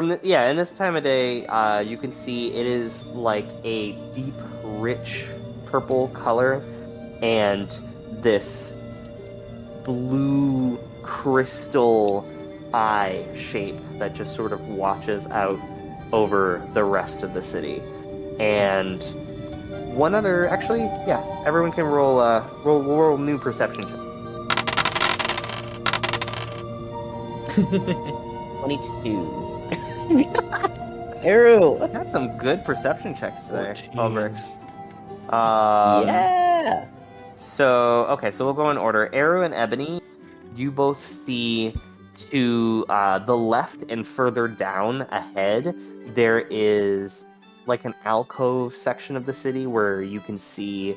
in this time of day, you can see it is like a deep, rich purple color, and this blue crystal eye shape that just sort of watches out over the rest of the city. And one other, actually, yeah, everyone can roll new perception check. 22. Arrow. Got some good perception checks today, 14. Albrix. Yeah. So, okay, so we'll go in order. Arrow and Ebony, you both see to the left and further down ahead, there is like an alcove section of the city where you can see,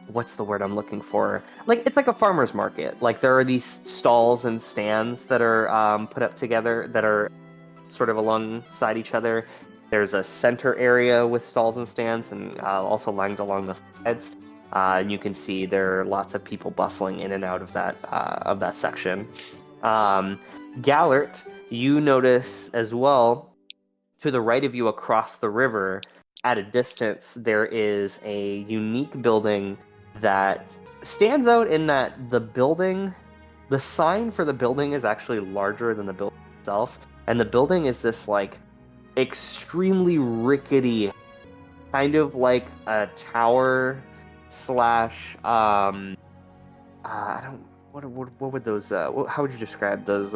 what's the word I'm looking for? Like, it's like a farmer's market. Like, there are these stalls and stands that are put up together that are sort of alongside each other. There's a center area with stalls and stands, and also lined along the sides. And you can see there are lots of people bustling in and out of that section. Gallert, you notice as well, to the right of you across the river, at a distance, there is a unique building that stands out in that the sign for the building is actually larger than the building itself. And the building is this like extremely rickety, kind of like a tower slash I don't what would those how would you describe those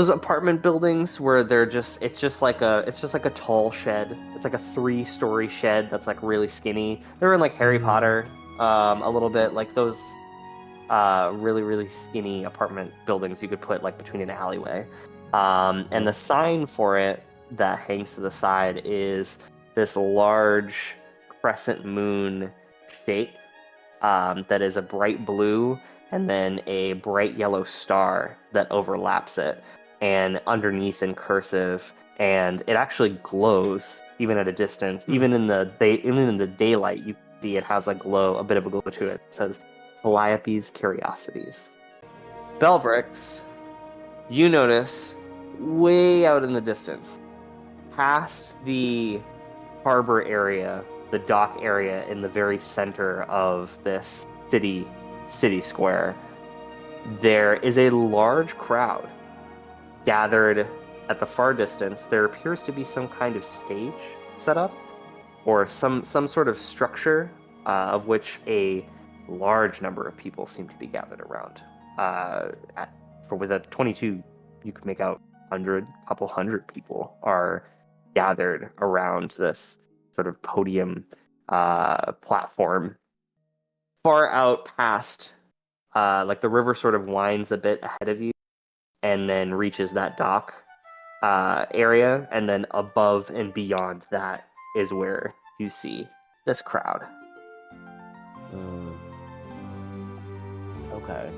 apartment buildings where it's just like a tall shed. It's like a 3-story shed that's like really skinny. They're in like Harry Potter a little bit, like those really, really skinny apartment buildings you could put like between an alleyway. And the sign for it that hangs to the side is this large crescent moon shape that is a bright blue and then a bright yellow star that overlaps it, and underneath in cursive, and it actually glows even at a distance. Even in the daylight, you see it has a bit of a glow to it. It says Calliope's Curiosities. Belbrix, you notice way out in the distance, past the harbor area, the dock area in the very center of this city square, there is a large crowd gathered at the far distance. There appears to be some kind of stage set up, or some sort of structure of which a large number of people seem to be gathered around. With a 22, you can make out couple hundred people are gathered around this sort of podium platform. Far out past, like the river sort of winds a bit ahead of you, and then reaches that dock area, and then above and beyond that is where you see this crowd. Okay.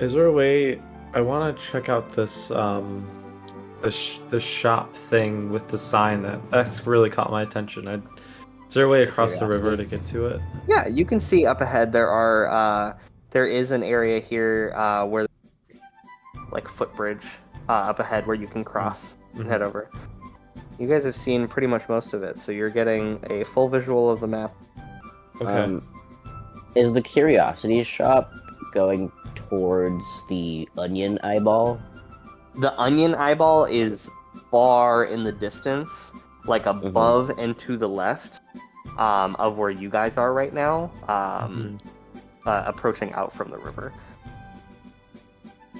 Is there a way? I want to check out this the shop thing with the sign that's really caught my attention. Is there a way across the river to get to it? Yeah, you can see up ahead there is an area here where like footbridge up ahead where you can cross and head over. You guys have seen pretty much most of it, so you're getting a full visual of the map. Okay. Is the Curiosity Shop going towards the Onion Eyeball? The Onion Eyeball is far in the distance, like above and to the left of where you guys are right now, approaching out from the river.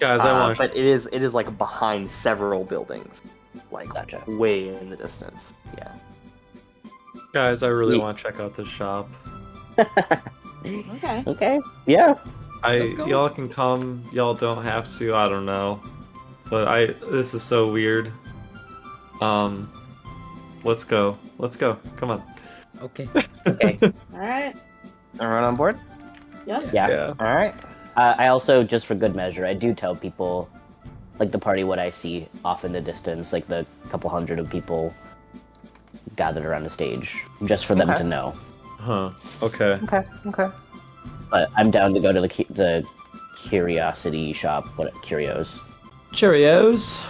Guys, but it is like behind several buildings, like Gotcha. way in the distance. Yeah. Guys, I really want to check out this shop. Okay. Yeah. Y'all can come. Y'all don't have to. I don't know, but this is so weird. Let's go. Come on. Okay. Okay. All right. Everyone on board? Yeah. All right. I also, just for good measure, I do tell people, like the party, what I see off in the distance, like the couple hundred of people gathered around the stage, just for them to know. Huh. Okay. Okay. But I'm down to go to the Curiosity Shop. Curios? Cheerios.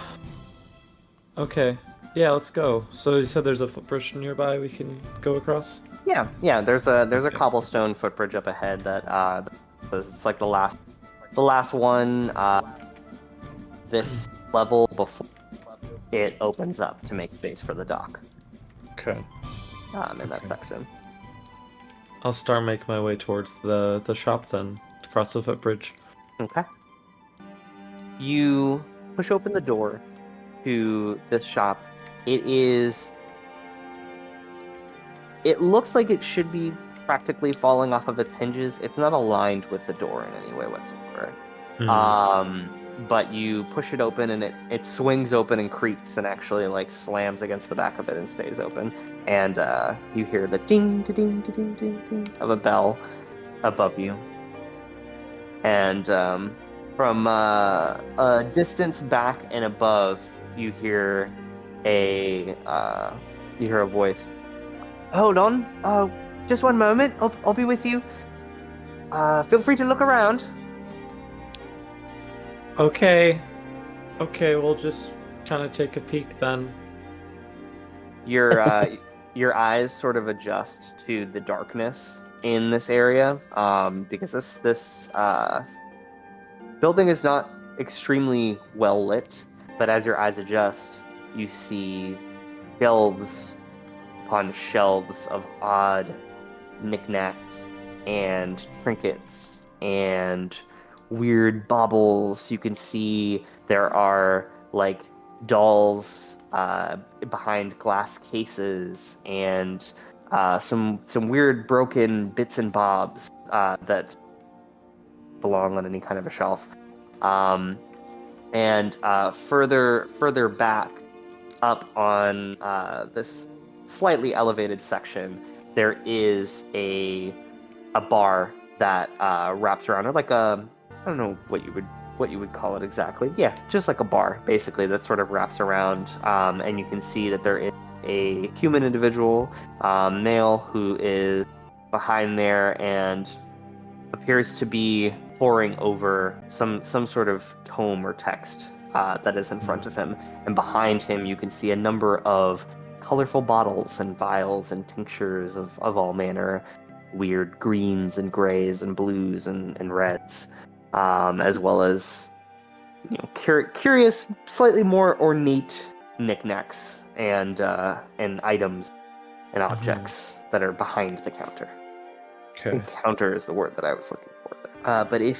Okay. Yeah, let's go. So you said there's a footbridge nearby we can go across? Yeah. There's a Okay. cobblestone footbridge up ahead that it's like the last one this level before it opens up to make space for the dock. Okay. In that section. I'll start making my way towards the shop then, across the footbridge. Okay. You push open the door to this shop. It looks like it should be practically falling off of its hinges. It's not aligned with the door in any way whatsoever. But you push it open and it swings open and creaks and actually like slams against the back of it and stays open. And you hear the ding, ding, ding, ding, ding, ding of a bell above you. And from a distance back and above, you hear a voice. Hold on. Just one moment. I'll be with you. Feel free to look around. Okay. Okay, we'll just kind of take a peek then. Your eyes sort of adjust to the darkness in this area, because this building is not extremely well lit. But as your eyes adjust, you see shelves upon shelves of odd knickknacks and trinkets and weird baubles. You can see there are like dolls behind glass cases and some weird broken bits and bobs that belong on any kind of a shelf. And further back up on this slightly elevated section, there is a bar that wraps around, or like a, I don't know what you would call it exactly. Yeah, just like a bar, basically, that sort of wraps around, and you can see that there is a human individual, male, who is behind there and appears to be poring over some sort of tome or text that is in front of him. And behind him, you can see a number of colorful bottles and vials and tinctures of all manner, weird greens and grays and blues and reds, as well as curious, slightly more ornate knickknacks and items and objects that are behind the counter. Okay. Counter is the word that I was looking for there. But if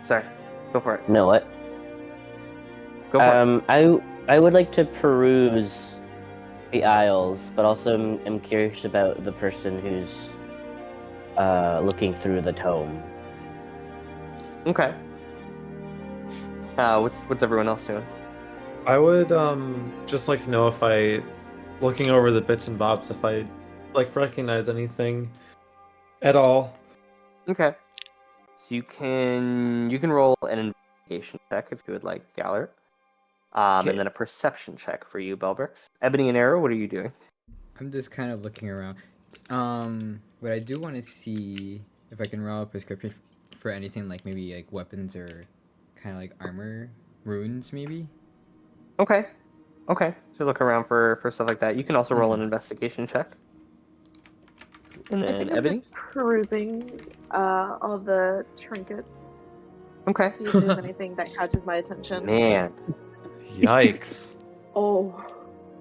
sorry, go for it. No, what? Go for it. I would like to peruse the aisles, but also am curious about the person who's looking through the tome. Okay. What's everyone else doing? I would just like to know if looking over the bits and bobs, if I like recognize anything at all. Okay. So you can roll an investigation check if you would like, Galler. Okay. And then a perception check for you, Belbrix. Ebony and Arrow, what are you doing? I'm just kind of looking around. What I do want to see if I can roll a prescription for anything like maybe like weapons or kind of like armor, runes maybe. Okay. So look around for stuff like that. You can also roll an investigation check. And I then think I'm Ebony. just perusing all the trinkets. Okay. See if there's anything that catches my attention. Man. Yikes. Oh.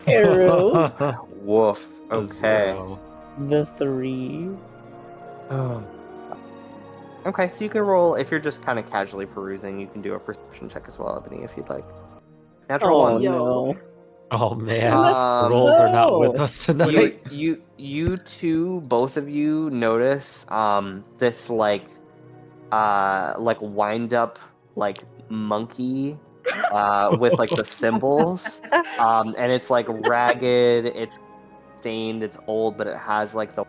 Arrow. Woof. A Okay. 0. The 3. Okay, so you can roll, if you're just kind of casually perusing, you can do a perception check as well, Ebony, if you'd like. Natural Oh one. no. Oh man, Um, rolls are not with no. us tonight. You two, both of you notice this like wind up like monkey with like the symbols, and it's like ragged, it's stained, it's old, but it has like the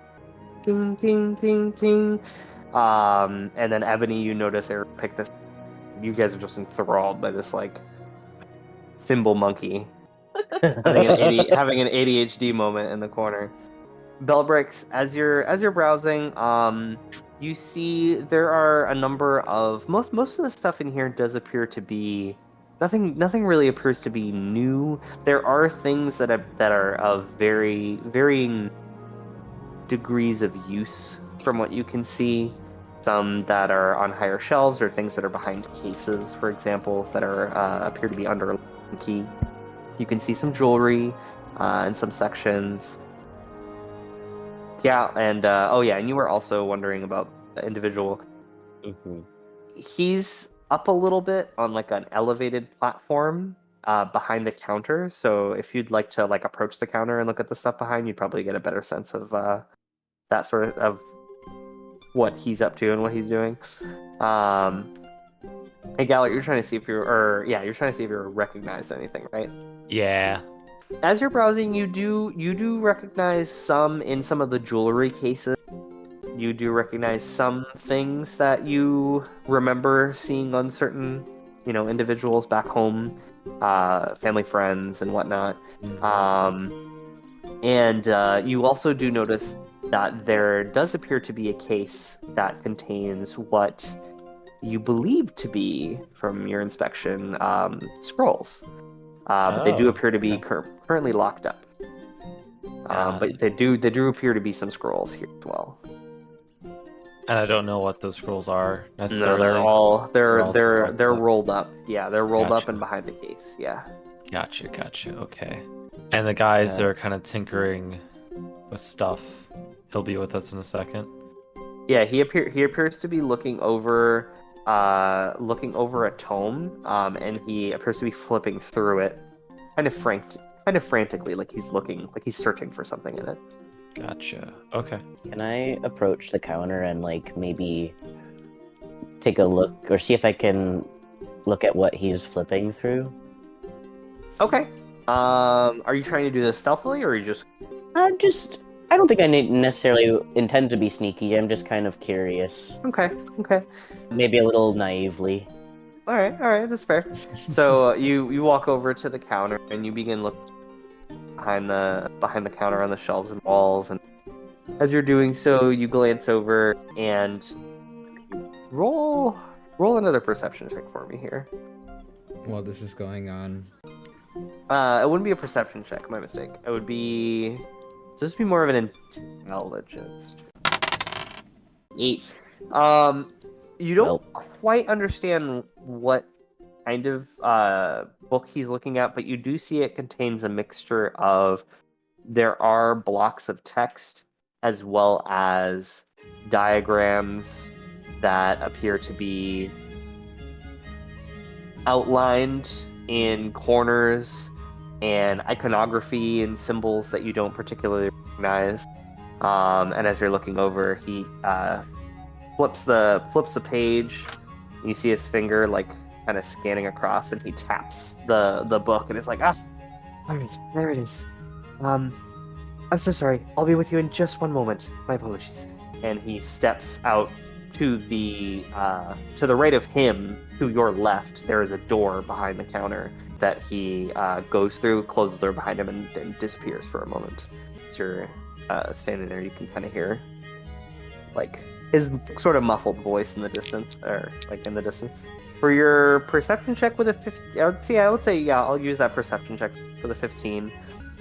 ding ding ding ding. And then Ebony, you notice Eric picked this. You guys are just enthralled by this like symbol monkey having an ADHD moment in the corner. Belbrix, as you're browsing, you see there are a number of most of the stuff in here does appear to be Nothing really appears to be new. There are things that are of varying degrees of use from what you can see. Some that are on higher shelves, or things that are behind cases, for example, that are appear to be under a key. You can see some jewelry in some sections. Yeah, and oh yeah, and you were also wondering about the individual. Mm-hmm. He's up a little bit on like an elevated platform behind the counter. So if you'd like to like approach the counter and look at the stuff behind, you'd probably get a better sense of that sort of what he's up to and what he's doing. Hey Gallert, you're trying to see if you're trying to see if you're recognized anything, right? Yeah. As you're browsing, you do recognize some in some of the jewelry cases. You do recognize some things that you remember seeing on certain, individuals back home, family, friends, and whatnot. And you also do notice that there does appear to be a case that contains what you believe to be, from your inspection, scrolls. But they do appear to be currently locked up. But they do appear to be some scrolls here as well. And I don't know what those scrolls are No, necessarily. they're rolled up. Yeah, they're rolled up Gotcha. and behind the case. Yeah. Gotcha. Okay. And the guys that are kind of tinkering with stuff. He'll be with us in a second. Yeah, he appears to be looking over a tome, and he appears to be flipping through it, kind of frantically, like he's searching for something in it. Gotcha. Okay. Can I approach the counter and like maybe take a look or see if I can look at what he's flipping through? Okay. Are you trying to do this stealthily, or are you just? I don't think I necessarily intend to be sneaky. I'm just kind of curious. Okay. Maybe a little naively. All right, that's fair. So you walk over to the counter and you begin looking behind the counter on the shelves and walls, and as you're doing so, you glance over and roll another perception check for me here. While this is going on, it wouldn't be a perception check. My mistake. It would be just be more of an intelligence. 8. You don't quite understand what kind of book he's looking at, but you do see it contains a mixture of, there are blocks of text as well as diagrams that appear to be outlined in corners, and iconography and symbols that you don't particularly recognize. And as you're looking over, he flips the page. You see his finger like kind of scanning across, and he taps the book, and it's like, all right, there it is. I'm so sorry. I'll be with you in just one moment. My apologies. And he steps out to the right of him. To your left, there is a door behind the counter that he goes through, closes the door behind him, and disappears for a moment. As you're standing there, you can kind of hear like his sort of muffled voice in the distance, or like in the distance. For your perception check with a 15, I would say I'll use that perception check for the 15.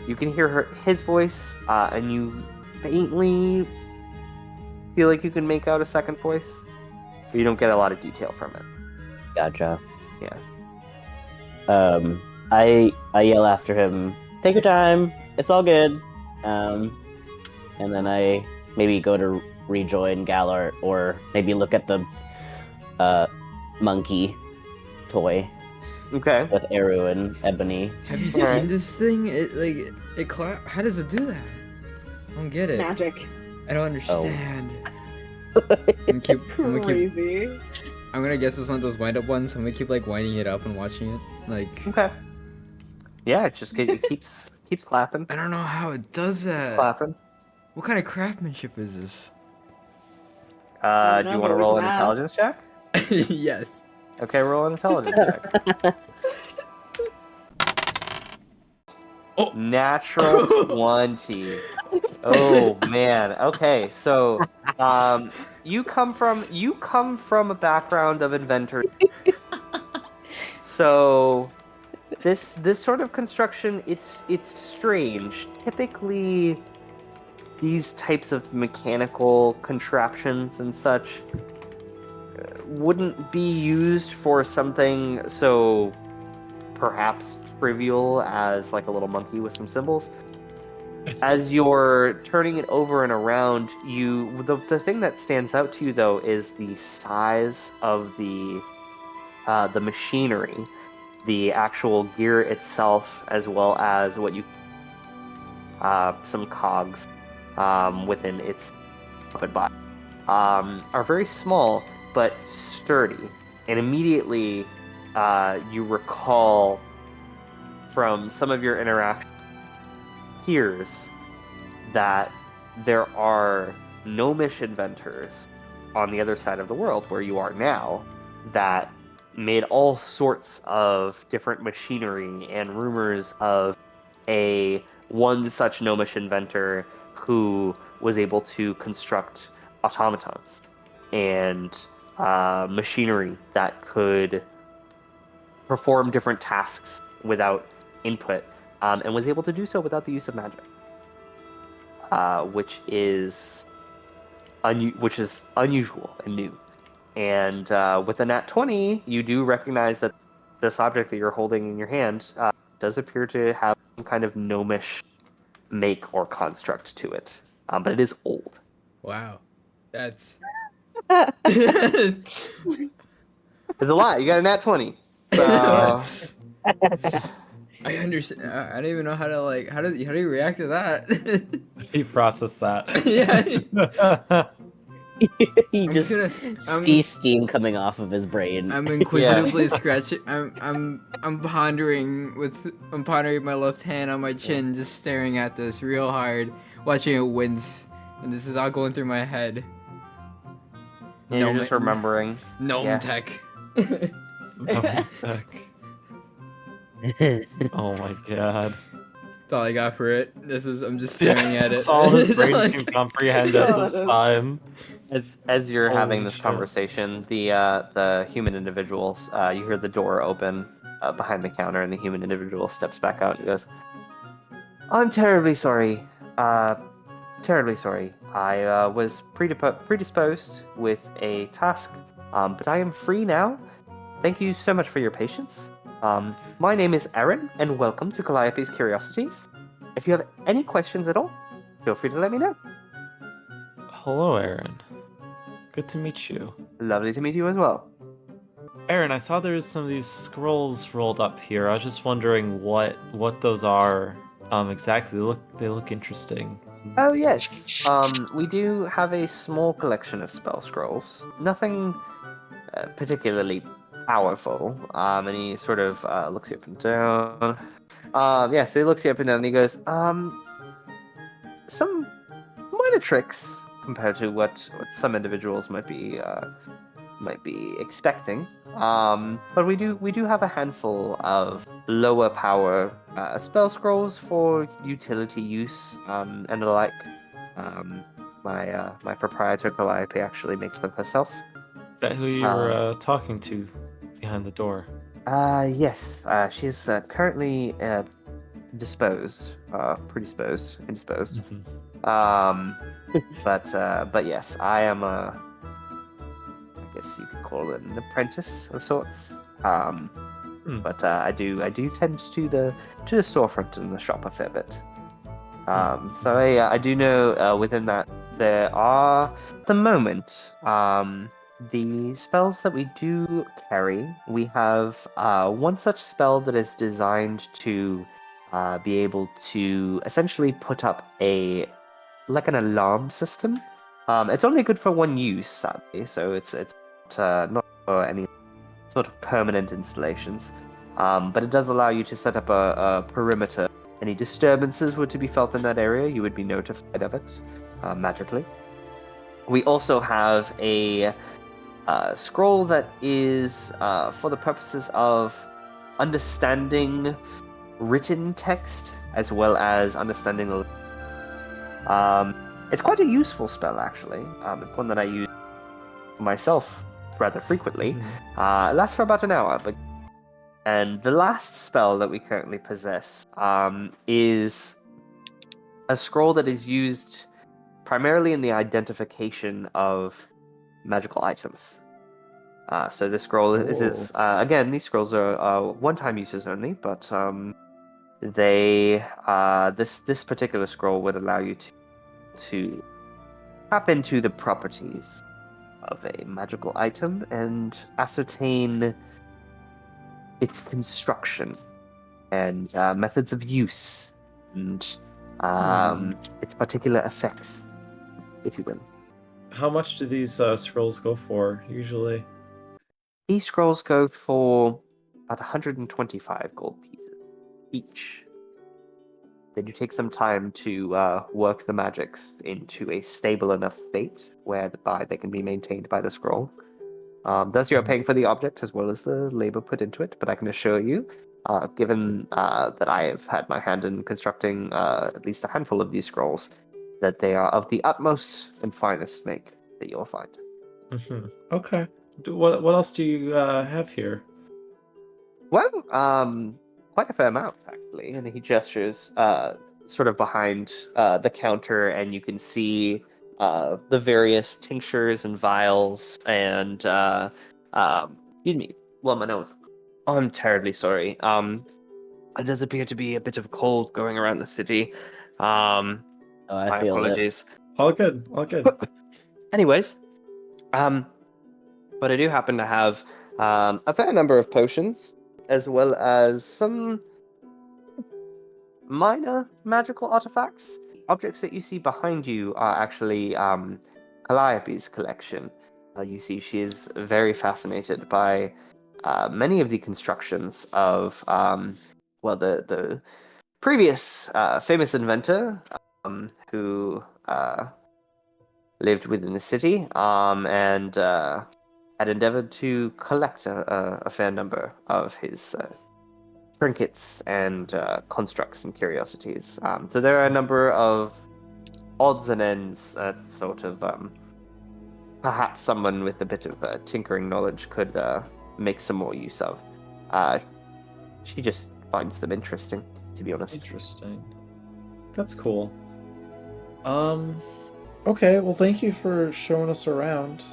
You can hear his voice, and you faintly feel like you can make out a second voice, but you don't get a lot of detail from it. Gotcha. Yeah. I yell after him, "Take your time. It's all good." And then I maybe go to rejoin Gallart, or maybe look at the monkey toy Okay. with Eru and Ebony. have you Alright. seen this thing? It clap. How does it do that? I don't get it. Magic. I don't understand. I'm gonna keep. Crazy. I'm gonna guess it's one of those wind up ones. I'm gonna keep like winding it up and watching it. Like, Okay. Yeah, it keeps clapping. I don't know how it does that. Clapping. What kind of craftsmanship is this? Do you want to we roll can an ask. intelligence check? Yes. Okay, roll an intelligence check. Oh. Natural 20. Oh man. Okay, so you come from a background of inventors. So this sort of construction, it's strange. Typically, these types of mechanical contraptions and such wouldn't be used for something so perhaps trivial as like a little monkey with some symbols. As you're turning it over and around, the thing that stands out to you though is the size of the machinery, the actual gear itself, as well as what you some cogs within its body are very small but sturdy, and immediately you recall from some of your interactions peers that there are gnomish inventors on the other side of the world where you are now that made all sorts of different machinery, and rumors of one such gnomish inventor who was able to construct automatons and machinery that could perform different tasks without input, and was able to do so without the use of magic, which is unusual and new. And with a nat 20, you do recognize that this object that you're holding in your hand does appear to have some kind of gnomish make or construct to it, but it is old. Wow, that's. It's a lot. You got a nat 20. So I understand. I don't even know how to like. How do you react to that? He processed that. Yeah. You I'm just gonna- see steam coming off of his brain. I'm inquisitively scratching. I'm pondering my left hand on my chin, just staring at this real hard, watching it wince, and this is all going through my head. and you're just remembering. Gnome Yeah. tech. Heck. Oh my god. That's all I got for it. I'm just staring at it. That's all his brain can comprehend at this time. As you're having Holy this shit. conversation, the human individuals, you hear the door open behind the counter, and the human individual steps back out and goes, "I'm terribly sorry. Terribly sorry. I was predisposed with a task, but I am free now. Thank you so much for your patience. My name is Aaron, and welcome to Calliope's Curiosities. If you have any questions at all, feel free to let me know." Hello, Aaron. Good to meet you. Lovely to meet you as well. Aaron, I saw there's some of these scrolls rolled up here. I was just wondering what those are exactly. They look interesting. Oh yes, we do have a small collection of spell scrolls. Nothing particularly powerful. And he sort of looks you up and down. Yeah, so he looks you up and down and he goes, some minor tricks compared to what some individuals might be expecting. But we do have a handful of lower power spell scrolls for utility use and the like. My proprietor Calliope actually makes them herself. Is that who you were talking to behind the door? Yes. She is currently indisposed. Mhm. But yes, I am I guess you could call it an apprentice of sorts. But I do tend to the storefront and the shop a fair bit. So I do know within that there are at the moment the spells that we do carry. We have one such spell that is designed to be able to essentially put up an alarm system. It's only good for one use, sadly, so it's not for any sort of permanent installations. But it does allow you to set up a perimeter. Any disturbances were to be felt in that area, you would be notified of it magically. We also have a scroll that is for the purposes of understanding written text as well as understanding the. It's quite a useful spell, actually. It's one that I use myself rather frequently. It lasts for about an hour, but And the last spell that we currently possess is a scroll that is used primarily in the identification of magical items. So this scroll is again, these scrolls are one-time uses only, but this particular scroll would allow you to tap into the properties of a magical item and ascertain its construction and methods of use and its particular effects, if you will. How much do these scrolls go for usually? These scrolls go for about 125 gold pieces each. They do take some time to work the magics into a stable enough state whereby they can be maintained by the scroll. Thus, you are paying for the object as well as the labor put into it, but I can assure you, given that I have had my hand in constructing at least a handful of these scrolls, that they are of the utmost and finest make that you'll find. Okay. What else do you have here? Well, quite a fair amount, actually. And he gestures sort of behind the counter, and you can see the various tinctures and vials and excuse me, well, my nose. Oh, I'm terribly sorry. It does appear to be a bit of a cold going around the city. I My feel it. apologies. All good. All good. Anyways, but I do happen to have a fair number of potions, as well as some minor magical artifacts. Objects that you see behind you are actually Calliope's collection. You see she is very fascinated by many of the constructions of, the previous famous inventor who lived within the city and had endeavored to collect a fair number of his trinkets and constructs and curiosities. So there are a number of odds and ends that sort of perhaps someone with a bit of tinkering knowledge could make some more use of. She just finds them interesting, to be honest. Interesting. That's cool. Okay, well thank you for showing us around.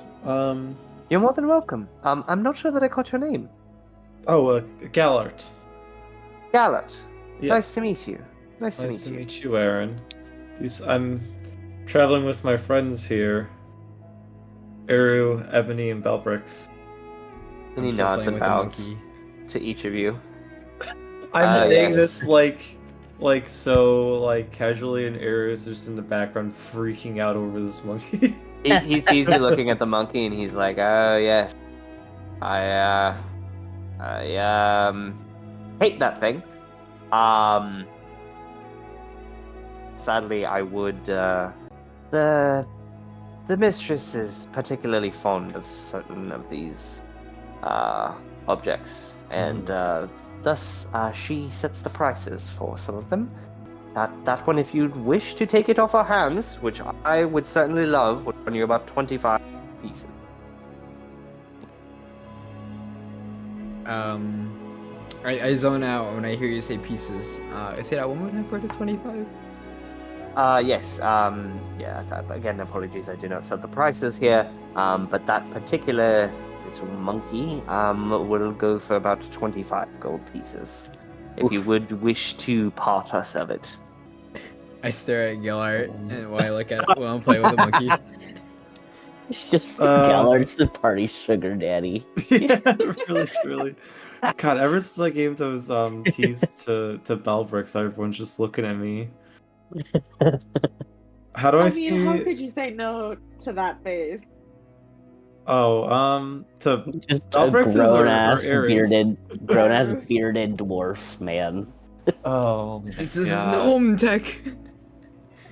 You're more than welcome. I'm not sure that I caught your name. Gallart. Gallart. Yes. Nice to meet you. Nice to Nice meet you. to meet you, Aaron. I'm traveling with my friends here. Eru, Ebony, and Belbrix. And he I'm still nods playing and with the bows monkey. to each of you. I'm saying yes. this like so casually, and Eru is just in the background freaking out over this monkey. He sees you looking at the monkey, and he's like, "Oh yes, I hate that thing. Sadly, I would. The mistress is particularly fond of certain of these objects, and thus she sets the prices for some of them. That one, if you'd wish to take it off our hands, which I would certainly love, would run you about 25 pieces. I zone out when I hear you say pieces. Say that one more time for the 25. Yes. Again, apologies, I do not set the prices here. But that particular little monkey will go for about 25 gold pieces. If you would wish to part us of it. I stare at Gillard and while I look at while I'm playing with the monkey. It's just Gallard's the party sugar daddy. Yeah, really. God, ever since I gave those teas to Belbrix, everyone's just looking at me. How do I see? how could you say no to that face? To Just a Belbrix's grown or ass Ares? grown ass bearded dwarf man. Oh, This is gnome tech.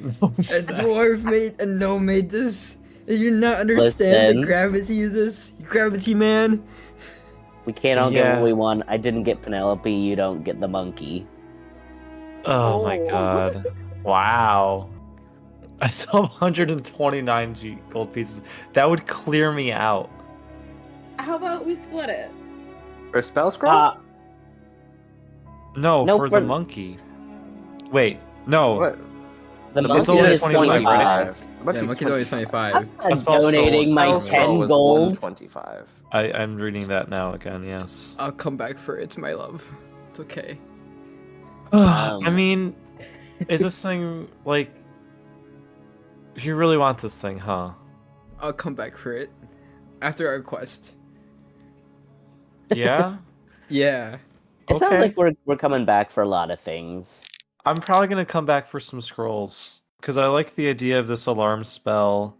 A dwarf made a gnome made this. And you not understand Listen. the gravity of this? Gravity man. We can't all get Yeah. what we want. I didn't get Penelope. You don't get the monkey. Oh my Oh. god. Wow. I saw 129 gold pieces. That would clear me out. How about we split it? For a spell scroll? No, No, for for- the monkey. Wait, no. What? The The monkey only is 25, right? The monkey's Yeah, monkey's always 25. I'm A spell scroll donating was my Spell scroll 10 was gold. 125. I'm reading that now again, yes. I'll come back for it, my love. It's okay. I mean, is this thing, like... If you really want this thing, huh? I'll come back for it. After our quest. Yeah? Yeah. It sounds Okay. like we're coming back for a lot of things. I'm probably gonna come back for some scrolls. Because I like the idea of this alarm spell.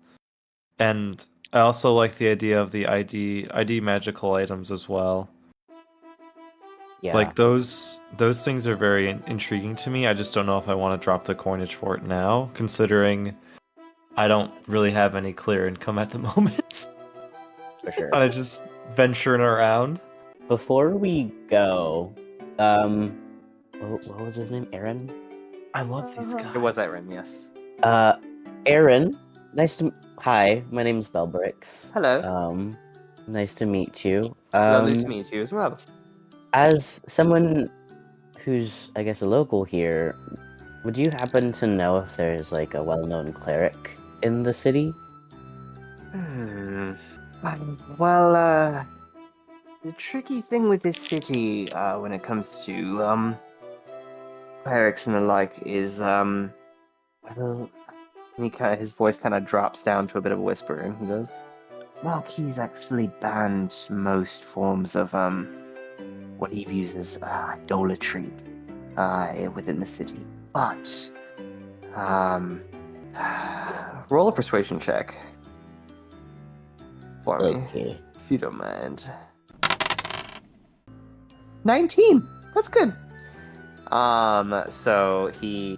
And I also like the idea of the ID magical items as well. Yeah. Like those things are very intriguing to me. I just don't know if I want to drop the coinage for it now, considering I don't really have any clear income at the moment. for sure. I'm just venturing around. Before we go, what was his name? Aaron? I love these guys. It was Aaron, yes. Aaron, hi, my name's Belbrix. Hello. Nice to meet you. Lovely to meet you as well. As someone who's, I guess, a local here, would you happen to know if there's, like, a well-known cleric in the city? Well, the tricky thing with this city, when it comes to, clerics and the like, is, well, his voice kind of drops down to a bit of a whisper, and he goes, Marquis actually banned most forms of, what he views as, idolatry, within the city. But, roll a persuasion check for me, Okay. if you don't mind. 19! That's good! So he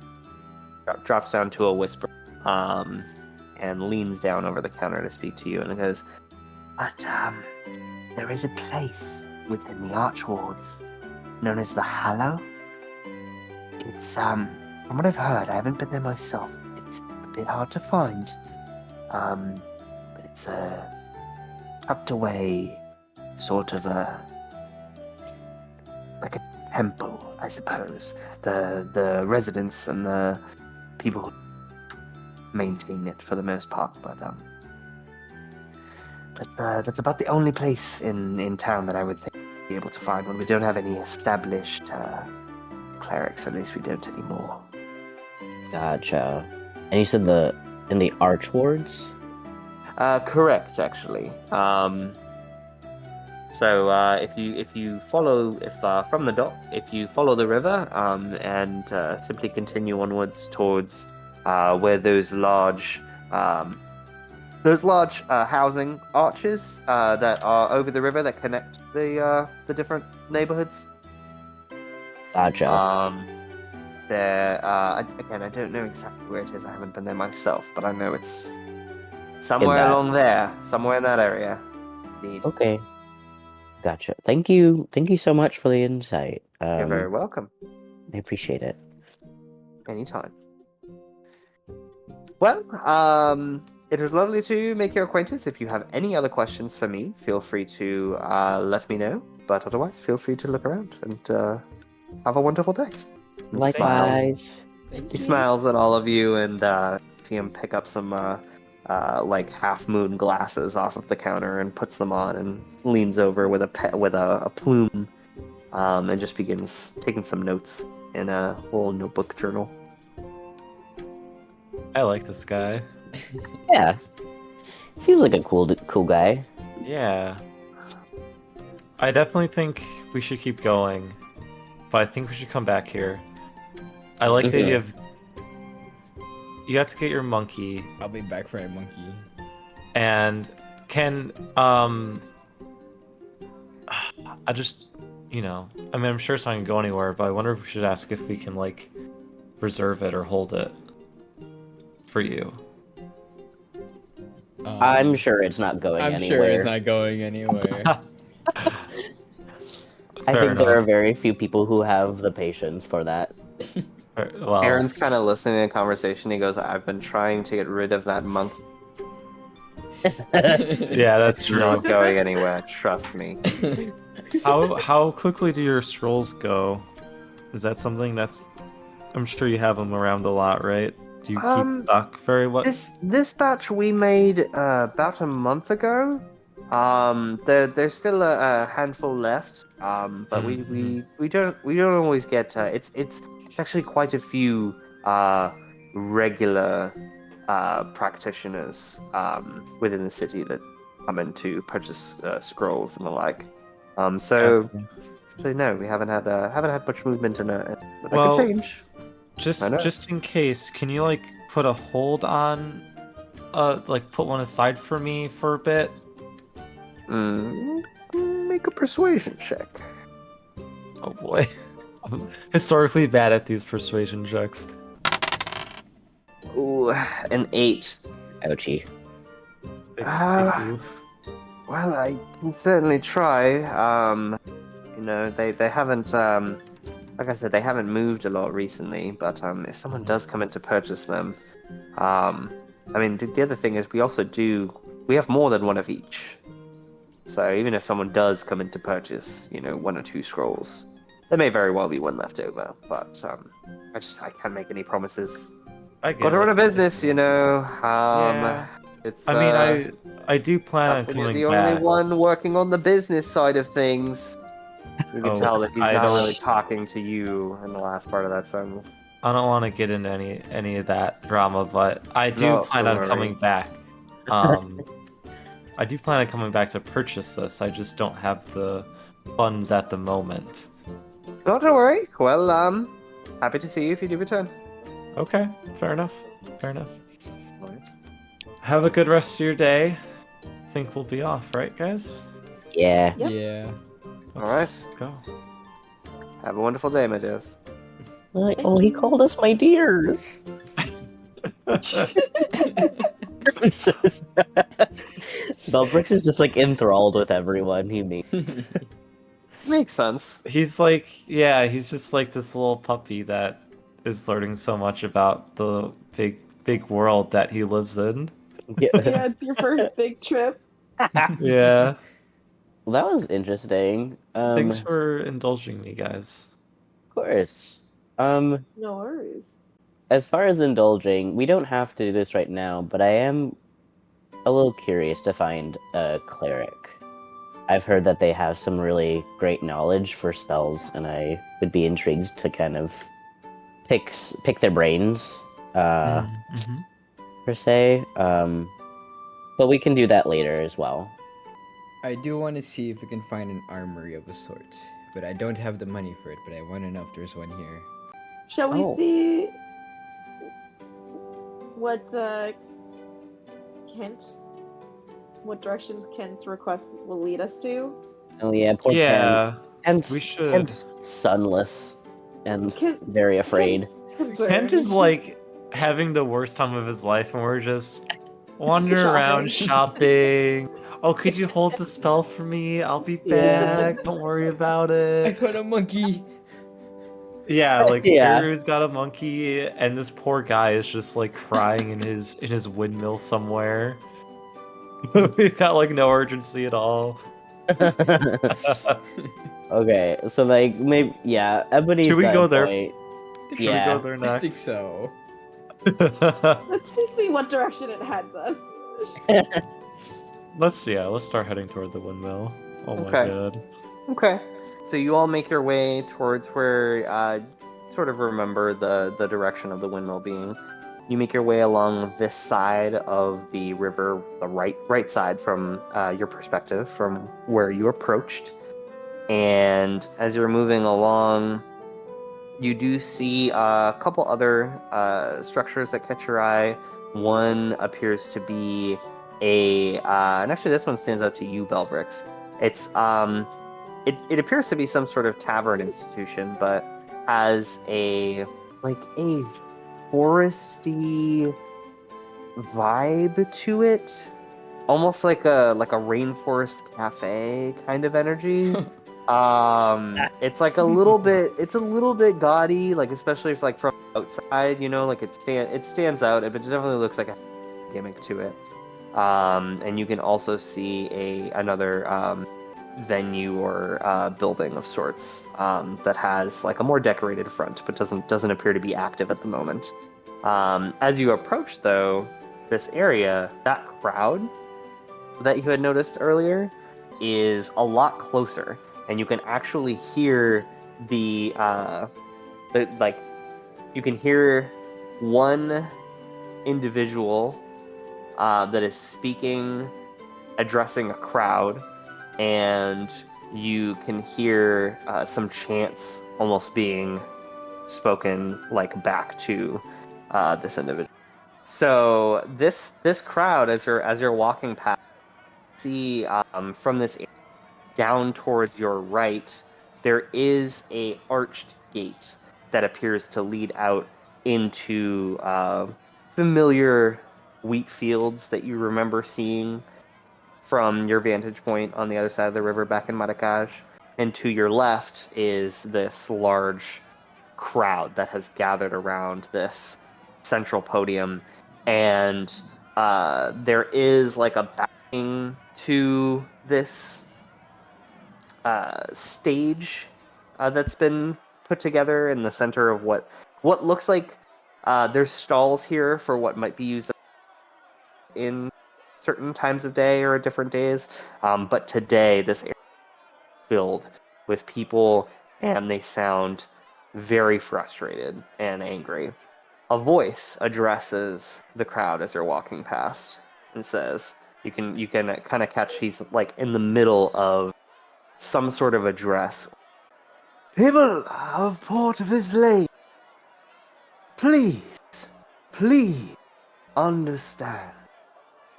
drops down to a whisper, and leans down over the counter to speak to you, and it goes, but, there is a place within the Archwards known as the Hallow. It's, from what I've heard, I haven't been there myself, it's a bit hard to find, but it's a tucked away sort of like a temple, I suppose. The residents and the people who maintain it for the most part, but that's about the only place in town that I would think we'd be able to find when we don't have any established clerics, or at least we don't anymore. Gotcha. And you said in the Archwards? Correct, actually. So if you follow from the dock, if you follow the river, and simply continue onwards towards where those large housing arches that are over the river that connect the different neighborhoods. Gotcha. There again, I don't know exactly where it is. I haven't been there myself, but I know it's somewhere along there, somewhere in that area. Indeed. Okay. Gotcha. Thank you so much for the insight. You're very welcome. I appreciate it. Anytime. Well, it was lovely to make your acquaintance. If you have any other questions for me, feel free to let me know. But otherwise, feel free to look around and have a wonderful day. He Likewise. He smiles at all of you, and see him pick up some like half moon glasses off of the counter and puts them on and leans over with a plume, and just begins taking some notes in a little notebook journal. I like this guy. Yeah. Seems like a cool guy. Yeah. I definitely think we should keep going, but I think we should come back here. I like the idea of you have to get your monkey, I'll be back for a monkey. and can I just I mean, I'm sure it's not gonna go anywhere, but I wonder if we should ask if we can like reserve it or hold it for you. I'm sure it's not going I'm anywhere. sure it's not going anywhere. I Fair think there are enough. very few people who have the patience for that. Well, Aaron's kind of listening to the conversation. He goes, "I've been trying to get rid of that monkey. yeah, that's It's true. not going anywhere. Trust me." How quickly do your scrolls go? Is that something that's? I'm sure you have them around a lot, right? Do you keep Um, stock very well? this batch we made about a month ago. There's still a handful left. But Mhm. we don't always get. It's actually quite a few regular practitioners within the city that come in to purchase scrolls and the like. So Gotcha. actually no, we haven't had much movement in it. But that could Well, change. I know. just in case, can you like put a hold on, like put one aside for me for a bit? Mm, make a persuasion check. Oh boy, I'm historically bad at these persuasion checks. Ooh, an 8. Ouchie. Big oof. Well, I can certainly try. They haven't, like I said, they haven't moved a lot recently. But if someone does come in to purchase them, I mean, the other thing is we have more than one of each. So even if someone does come in to purchase, one or two scrolls, there may very well be one left over. But I can't make any promises. I Got get to run a it. business. Yeah. It's I mean, I do plan on tough when you're coming the only back. one working on the business side of things. You can Oh, tell that he's I not really don't. talking to you in the last part of that sentence. I don't want to get into any of that drama, but I do Not to plan on worry. coming back. Um, I do plan on coming back to purchase this. I just don't have the funds at the moment. Not to worry. Well, happy to see you if you do return. Okay, fair enough. Fair enough. Have a good rest of your day. Think we'll be off, right, guys? Yeah. Yep. Yeah. Let's go. Have a wonderful day, my dears. Like, oh, he called us my dears. I'm so sorry. Belbrix is just like enthralled with everyone he meets. Makes sense. He's like, yeah, he's just like this little puppy that is learning so much about the big world that he lives in. Yeah. Yeah, it's your first big trip. Yeah. Well, that was interesting. Thanks Of for indulging me, guys. course. No worries. As far as indulging, we don't have to do this right now, but I am a little curious to find a cleric. I've heard that they have some really great knowledge for spells, and I would be intrigued to kind of pick their brains, Mm-hmm. per se. But we can do that later as well. I do want to see if we can find an armory of a sort, but I don't have the money for it. But I want to know if there's one here. Shall we Oh. see what what directions Kent's request will lead us to? Oh yeah, poor Yeah, Kent. we should. Kent's sunless and Kent, very afraid. Kent's Kent concerned. is like having the worst time of his life, and we're just wandering around shopping. Oh, could you hold the spell for me? I'll be back. Don't worry about I it. found a monkey. Yeah, like Yeah. Garu's got a monkey, and this poor guy is just like crying in his windmill somewhere. We've got like no urgency at all. Okay, so like maybe Ebony's Should we got go a there? point. Should Yeah. we go there I think next? so. Let's just see what direction it heads us. Let's start heading toward the windmill. Oh my Okay. god. Okay. So you all make your way towards where sort of remember the direction of the windmill being. You make your way along this side of the river, the right side from your perspective, from where you approached. And as you're moving along, you do see a couple other structures that catch your eye. One appears to be and actually this one stands out to you, Belbrix. It's it appears to be some sort of tavern institution, but has a foresty vibe to it, almost like a rainforest cafe kind of energy. It's like a little bit gaudy, like especially if like from outside, like it stands out, but it definitely looks like a gimmick to it. And you can also see another venue or building of sorts that has like a more decorated front, but doesn't appear to be active at the moment. As you approach, though, this area, that crowd that you had noticed earlier is a lot closer, and you can actually hear like you can hear one individual that is speaking, addressing a crowd, and you can hear some chants almost being spoken like back to this individual. So this crowd, as you're walking past, see from this area, down towards your right, there is a arched gate that appears to lead out into familiar wheat fields that you remember seeing from your vantage point on the other side of the river back in Maracaj. And to your left is this large crowd that has gathered around this central podium. And there is like a backing to this stage that's been put together in the center of what looks like there's stalls here for what might be used in certain times of day or different days. But today, this area is filled with people, and they sound very frustrated and angry. A voice addresses the crowd as you're walking past and says, you can kind of catch he's like in the middle of some sort of address. People of Port of Islay, please understand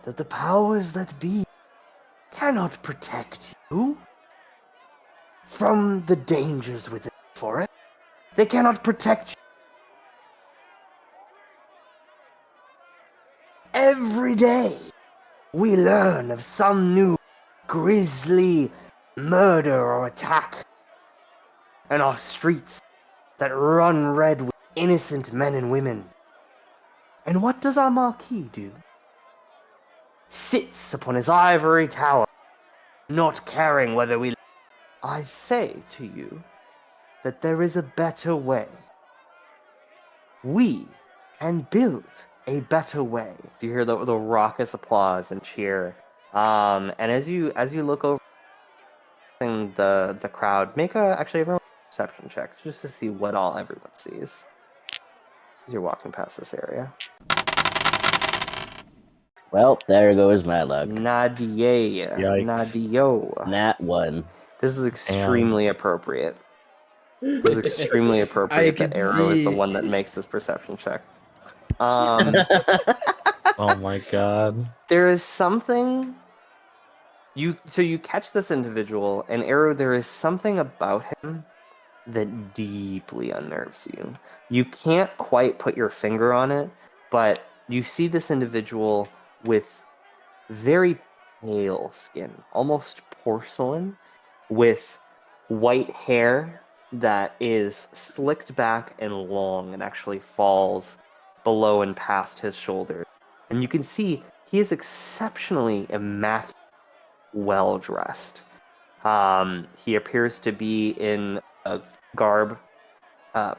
that the powers that be cannot protect you from the dangers within the forest. They cannot protect you. Every day, we learn of some new grisly murder or attack in our streets that run red with innocent men and women. And what does our Marquis do? Sits upon his ivory tower, not caring whether we... I say to you that there is a better way. We can build a better way. Do you hear the raucous applause and cheer? And as you look over the crowd, make actually everyone perception check just to see what all everyone sees as you're walking past this area. Well, there goes my luck. Nadia. Yikes. Nadio. Nat 1. This is extremely appropriate. This is extremely appropriate that can Arrow is the see. one that makes this perception check. Oh my god. There is something you catch this individual, and Arrow, there is something about him that deeply unnerves you. You can't quite put your finger on it, but you see this individual with very pale skin, almost porcelain, with white hair that is slicked back and long and actually falls below and past his shoulders. And you can see he is exceptionally immaculate, well dressed. He appears to be in a garb,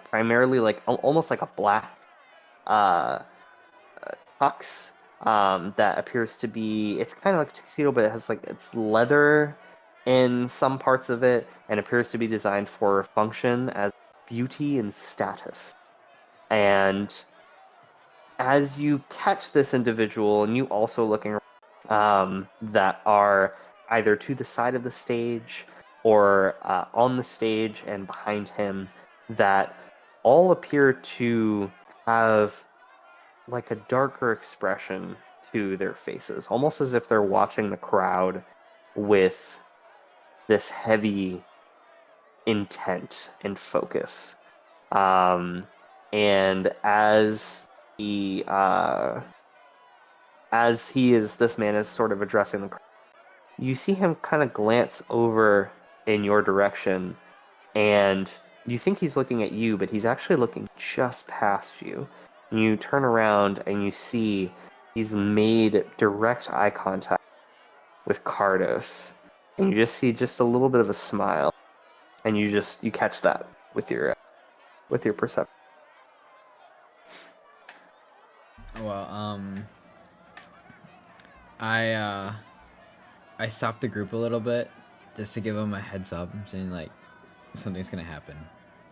primarily like almost like a black tux that appears to be, it's kind of like a tuxedo, but it has like it's leather in some parts of it, and appears to be designed for function as beauty and status. And as you catch this individual, and you also looking that are either to the side of the stage or on the stage and behind him, that all appear to have like a darker expression to their faces, almost as if they're watching the crowd with this heavy intent and focus. And as this man is sort of addressing the crowd, you see him kind of glance over in your direction, and you think he's looking at you, but he's actually looking just past you. And you turn around and you see he's made direct eye contact with Cardos, and you just see just a little bit of a smile, and you catch that with your perception. Well, I stopped the group a little bit just to give them a heads up. I'm saying like something's gonna happen.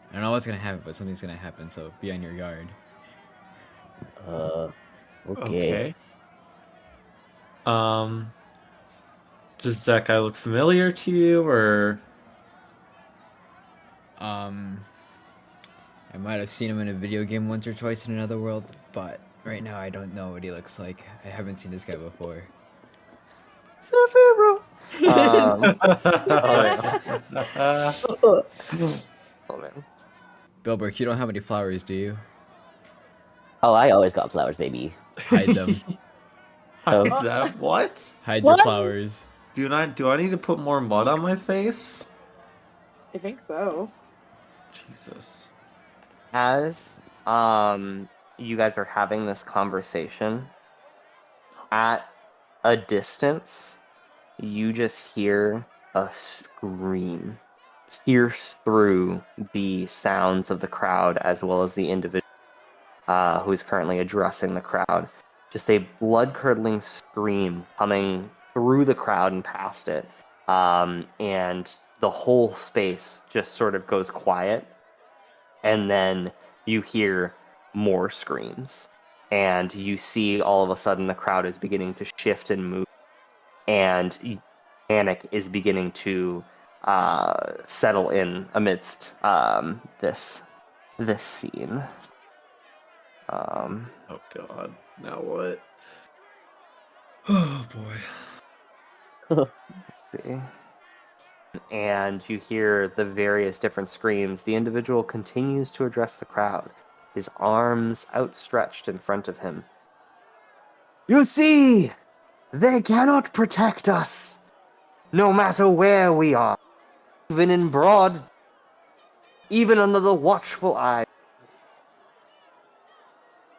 I don't know what's gonna happen, but something's gonna happen. So be on your guard. Okay. Does that guy look familiar to you, or? I might have seen him in a video game once or twice in another world, but right now I don't know what he looks like. I haven't seen this guy before. Sephiroth. Oh man. Bilberk, you don't have any flowers, do you? Oh, I always got flowers, baby. Hide them. Oh. That what? Hide What? your flowers. Do I need to put more mud on my face? I think so. Jesus. As you guys are having this conversation, at a distance, you just hear a scream pierce through the sounds of the crowd as well as the individual who is currently addressing the crowd. Just a blood-curdling scream coming through the crowd and past it. And the whole space just sort of goes quiet. And then you hear more screams. And you see all of a sudden the crowd is beginning to shift and move. And panic is beginning to settle in amidst this scene. Oh God! Now what? Oh boy. Let's see. And you hear the various different screams. The individual continues to address the crowd, his arms outstretched in front of him. You see, they cannot protect us, no matter where we are, even in broad, even under the watchful eye.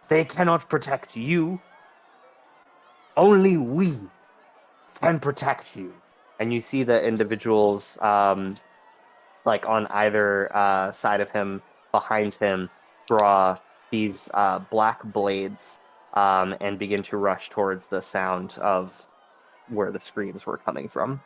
They cannot protect you. Only we can protect you. And you see the individuals, like on either side of him, behind him, draw these black blades and begin to rush towards the sound of where the screams were coming from.